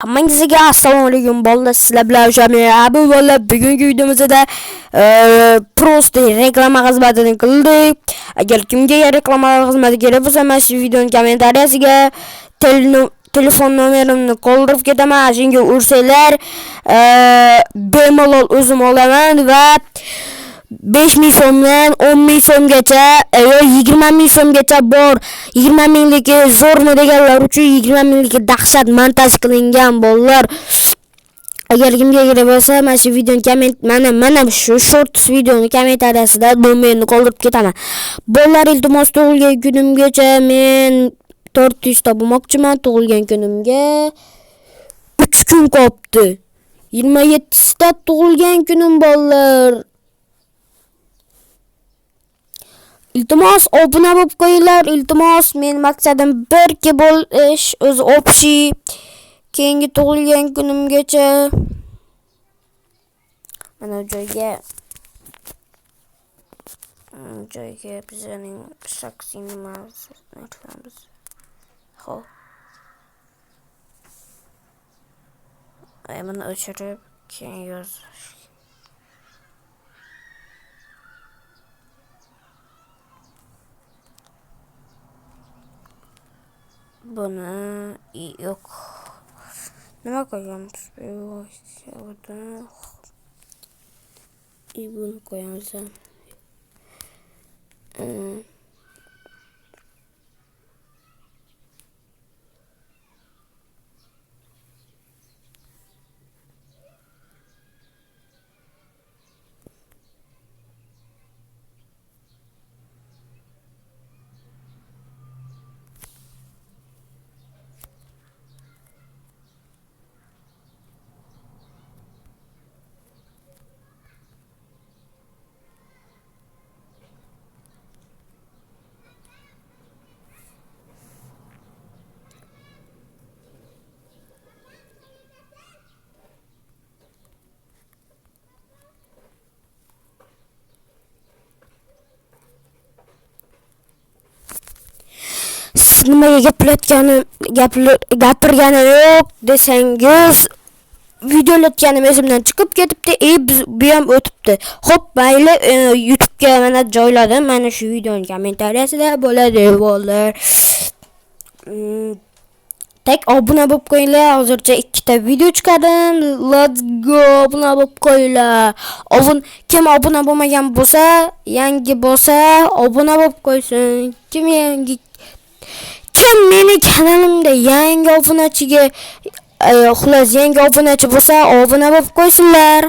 Hammangizga assalomu alaykum bolalar, sizlar bilan Jamil abi. Bolalar, bugungi videomizda prosta reklama xizmatini qildik. Agar kimga reklama xizmati kerak bo'lsa, mana shu videoning kommentariyasiga telefon nomerimni qoldirib ketaman. Shunga ursanglar bemalol o'zim olaman va 5.000 so'mdan 10.000 so'mgacha, 20.000 so'mgacha bor. 20.000ligi zo'rmi deganlar uchun 20.000ligi dahshat montaj qilingan bolalar. Agar kimga kerak bo'lsa, mana shu videoning mana shu shorts videoning kommentariyasida domenni qoldirib ketaman. Bolalar, iltimos tug'ilgan kunimgacha men 400 ta bo'lmoqchiman. Tug'ilgan kunimga 3 kun qolibdi. 27 ta tug'ilgan kunim bolalar. İltimos obuna bo'lib qo'yinglar. İltimos, men maqsadim birga bo'lish, o'z общий keyingi tug'ilgan kunimgacha mana joyga bizning shaxsiy nimasini qilamiz. Xo'p. Mana o'chirib keyin yozish. Buna yok. Nima qo'yamiz? Bunu qo'yamiz. Nimaga gapirganim yo'q desangiz, videolatganim esimdan chiqib ketibdi. Bu ham o'tibdi. Xo'p, mayli, YouTube'ga mana joyladim. Mana shu videoning kommentariyasida bo'ladi bolalar. Tek obuna bo'lib qo'yinglar. Hozircha 2 ta video chiqardim. Let's go, obuna bo'lib qo'yinglar. Kim obuna bo'lmagan bo'lsa, yangi bo'lsa, obuna bo'lib qo'ysin. Kim meni kanalimda yangi obunachiga yangi obunachi bo'lsa, obuna bo'lib qo'ysinlar.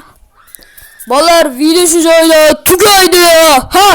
Bolalar, video shu joyda tugaydi. Ha.